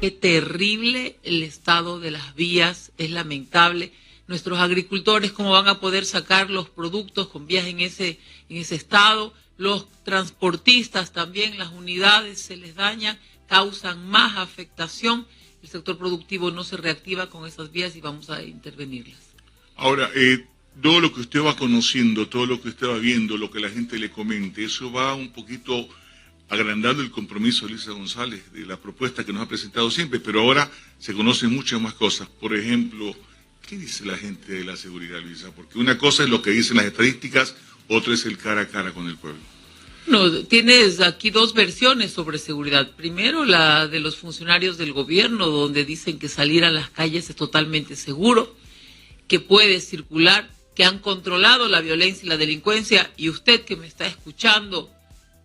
Qué terrible el estado de las vías, es lamentable. Nuestros agricultores, ¿cómo van a poder sacar los productos con vías en ese estado? Los transportistas también, las unidades se les dañan, causan más afectación. El sector productivo no se reactiva con esas vías y vamos a intervenirlas. Ahora, todo lo que usted va conociendo, todo lo que usted va viendo, lo que la gente le comente, eso va un poquito agrandando el compromiso de Luisa González, de la propuesta que nos ha presentado siempre, pero ahora se conocen muchas más cosas. Por ejemplo, ¿qué dice la gente de la seguridad, Luisa? Porque una cosa es lo que dicen las estadísticas, otra es el cara a cara con el pueblo. No, tienes aquí dos versiones sobre seguridad. Primero, la de los funcionarios del gobierno, donde dicen que salir a las calles es totalmente seguro, que puede circular, que han controlado la violencia y la delincuencia, y usted que me está escuchando,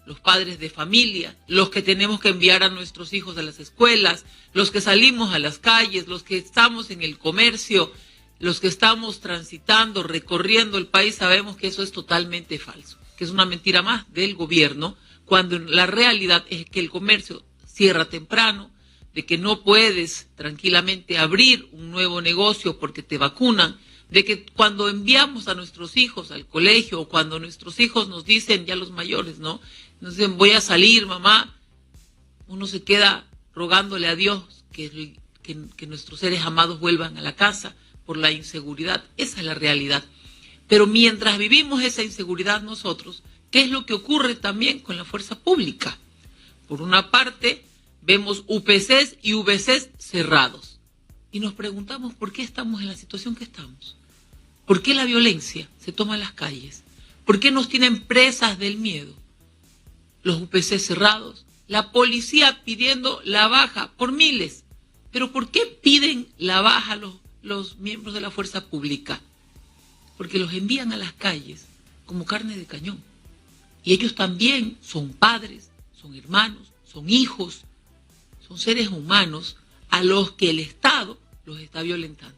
los padres de familia, los que tenemos que enviar a nuestros hijos a las escuelas, los que salimos a las calles, los que estamos en el comercio, los que estamos transitando, recorriendo el país, sabemos que eso es totalmente falso, que es una mentira más del gobierno, cuando la realidad es que el comercio cierra temprano, de que no puedes tranquilamente abrir un nuevo negocio porque te vacunan, de que cuando enviamos a nuestros hijos al colegio, o cuando nuestros hijos nos dicen, ya los mayores, ¿no? Nos dicen, voy a salir, mamá, uno se queda rogándole a Dios que nuestros seres amados vuelvan a la casa por la inseguridad. Esa es la realidad. Pero mientras vivimos esa inseguridad nosotros, ¿qué es lo que ocurre también con la fuerza pública? Por una parte, vemos UPCs y VCs cerrados. Y nos preguntamos por qué estamos en la situación que estamos. ¿Por qué la violencia se toma en las calles? ¿Por qué nos tienen presas del miedo? Los UPCs cerrados, la policía pidiendo la baja por miles. ¿Pero por qué piden la baja los miembros de la fuerza pública? Porque los envían a las calles como carne de cañón. Y ellos también son padres, son hermanos, son hijos, son seres humanos a los que el Estado los está violentando.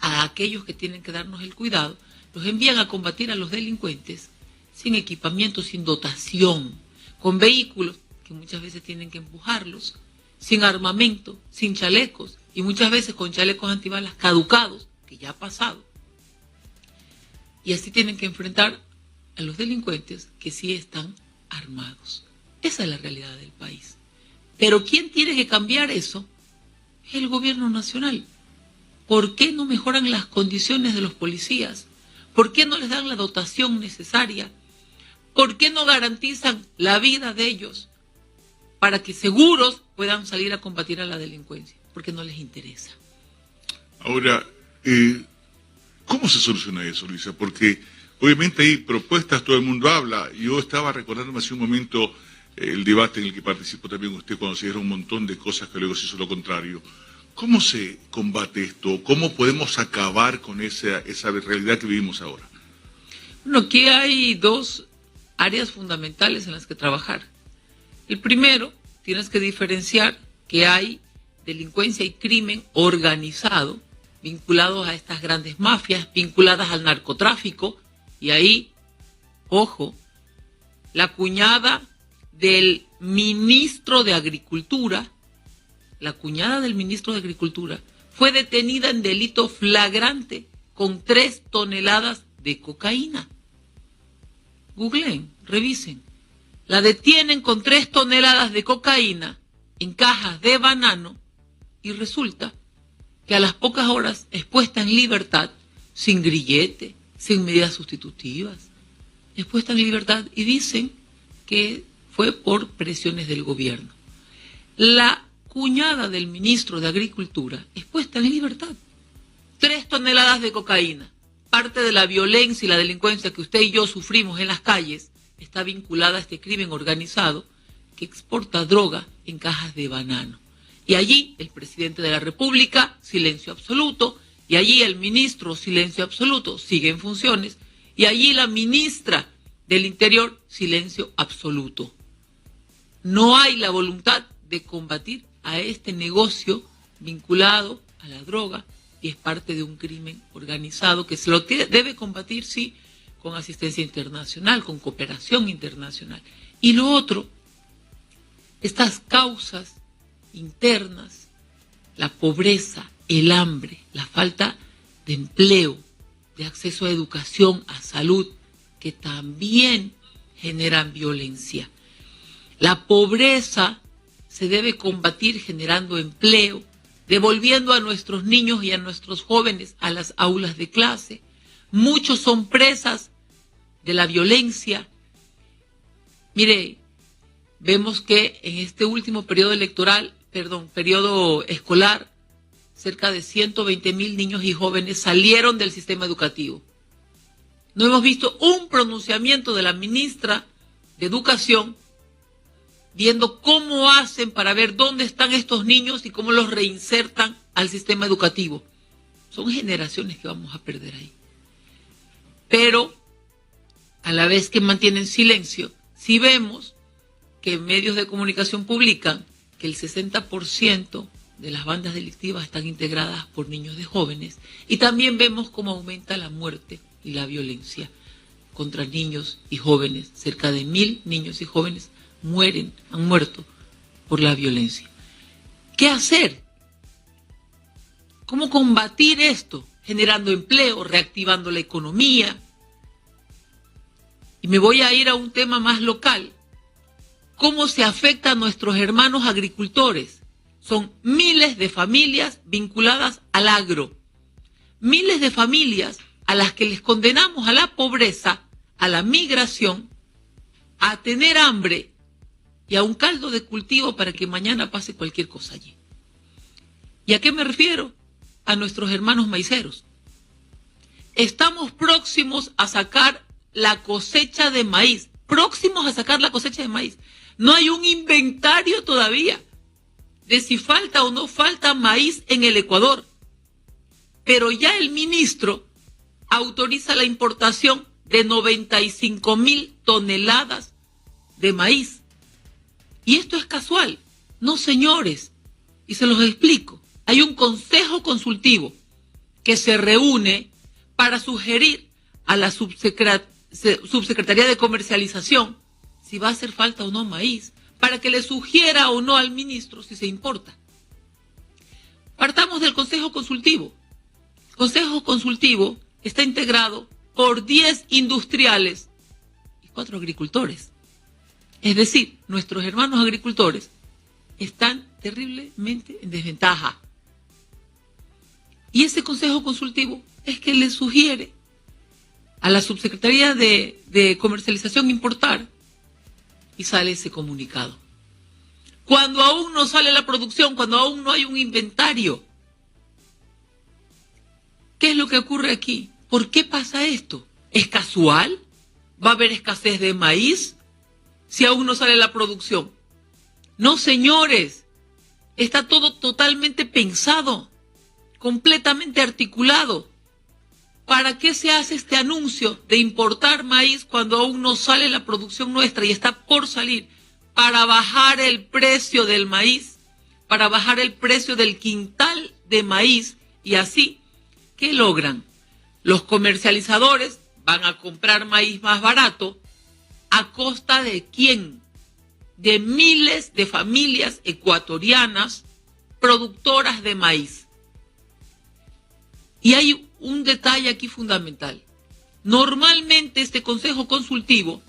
A aquellos que tienen que darnos el cuidado, los envían a combatir a los delincuentes sin equipamiento, sin dotación, con vehículos que muchas veces tienen que empujarlos, sin armamento, sin chalecos, y muchas veces con chalecos antibalas caducados, que ya ha pasado. Y así tienen que enfrentar a los delincuentes que sí están armados. Esa es la realidad del país. Pero ¿quién tiene que cambiar eso? Es el gobierno nacional. ¿Por qué no mejoran las condiciones de los policías? ¿Por qué no les dan la dotación necesaria? ¿Por qué no garantizan la vida de ellos para que seguros puedan salir a combatir a la delincuencia? Porque no les interesa. Ahora, ¿cómo se soluciona eso, Luisa? Porque obviamente hay propuestas, todo el mundo habla. Yo estaba recordándome hace un momento el debate en el que participó también usted cuando se dieron un montón de cosas que luego se hizo lo contrario. ¿Cómo se combate esto? ¿Cómo podemos acabar con esa realidad que vivimos ahora? Bueno, aquí hay dos áreas fundamentales en las que trabajar. El primero, tienes que diferenciar que hay delincuencia y crimen organizado vinculados a estas grandes mafias, vinculadas al narcotráfico, y ahí, ojo, la cuñada del ministro de Agricultura, fue detenida en delito flagrante con 3 toneladas de cocaína. Googleen, revisen. La detienen con 3 toneladas de cocaína en cajas de banano y resulta que a las pocas horas es puesta en libertad, sin grillete, sin medidas sustitutivas, es puesta en libertad y dicen que fue por presiones del gobierno. La cuñada del ministro de Agricultura es puesta en libertad. 3 toneladas de cocaína. Parte de la violencia y la delincuencia que usted y yo sufrimos en las calles está vinculada a este crimen organizado que exporta droga en cajas de banano. Y allí el presidente de la República, silencio absoluto, y allí el ministro, silencio absoluto, sigue en funciones, y allí la ministra del Interior, silencio absoluto. No hay la voluntad de combatir a este negocio vinculado a la droga y es parte de un crimen organizado que se lo debe combatir, sí, con asistencia internacional, con cooperación internacional. Y lo otro, estas causas internas la pobreza, el hambre, la falta de empleo, de acceso a educación, a salud, que también generan violencia. La pobreza se debe combatir generando empleo, devolviendo a nuestros niños y a nuestros jóvenes a las aulas de clase. Muchos son presas de la violencia. Mire, vemos que en este último periodo escolar, cerca de 120,000 niños y jóvenes salieron del sistema educativo. No hemos visto un pronunciamiento de la ministra de Educación viendo cómo hacen para ver dónde están estos niños y cómo los reinsertan al sistema educativo. Son generaciones que vamos a perder ahí. Pero a la vez que mantienen silencio, sí vemos que medios de comunicación publican que el 60% de las bandas delictivas están integradas por niños de jóvenes, y también vemos cómo aumenta la muerte y la violencia contra niños y jóvenes. Cerca de 1,000 niños y jóvenes han muerto por la violencia. ¿Qué hacer? ¿Cómo combatir esto? Generando empleo, reactivando la economía. Y me voy a ir a un tema más local. ¿Cómo se afecta a nuestros hermanos agricultores? Son miles de familias vinculadas al agro. Miles de familias a las que les condenamos a la pobreza, a la migración, a tener hambre y a un caldo de cultivo para que mañana pase cualquier cosa allí. ¿Y a qué me refiero? A nuestros hermanos maiceros. Estamos próximos a sacar la cosecha de maíz. Próximos a sacar la cosecha de maíz. No hay un inventario todavía de si falta o no falta maíz en el Ecuador. Pero ya el ministro autoriza la importación de 95,000 toneladas de maíz. Y esto es casual. No, señores. Y se los explico. Hay un consejo consultivo que se reúne para sugerir a la subsecretaría de comercialización si va a hacer falta o no maíz, para que le sugiera o no al ministro si se importa. Partamos del consejo consultivo. El consejo consultivo está integrado por 10 industriales y 4 agricultores. Es decir, nuestros hermanos agricultores están terriblemente en desventaja. Y ese consejo consultivo es que le sugiere a la subsecretaría de comercialización importar, y sale ese comunicado. Cuando aún no sale la producción, cuando aún no hay un inventario. ¿Qué es lo que ocurre aquí? ¿Por qué pasa esto? ¿Es casual? ¿Va a haber escasez de maíz si aún no sale la producción? No, señores. Está todo totalmente pensado, completamente articulado. ¿Para qué se hace este anuncio de importar maíz cuando aún no sale la producción nuestra y está por salir? Para bajar el precio del maíz, para bajar el precio del quintal de maíz, y así, ¿qué logran? Los comercializadores van a comprar maíz más barato. ¿A costa de quién? De miles de familias ecuatorianas productoras de maíz. Y hay un detalle aquí fundamental. Normalmente este consejo consultivo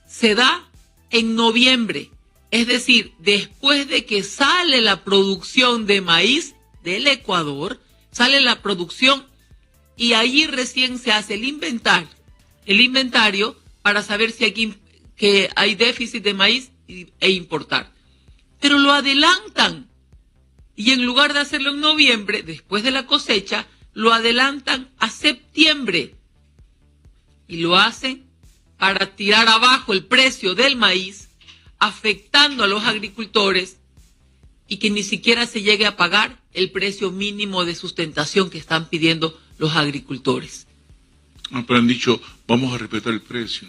se da en noviembre, es decir, después de que sale la producción de maíz del Ecuador, sale la producción y allí recién se hace el inventario para saber si que hay déficit de maíz e importar. Pero lo adelantan y en lugar de hacerlo en noviembre, después de la cosecha, lo adelantan a septiembre y lo hacen para tirar abajo el precio del maíz, afectando a los agricultores y que ni siquiera se llegue a pagar el precio mínimo de sustentación que están pidiendo los agricultores. Pero han dicho, vamos a respetar el precio.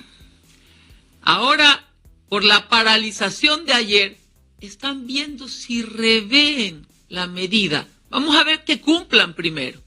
Ahora, por la paralización de ayer, están viendo si revén la medida. Vamos a ver que cumplan primero.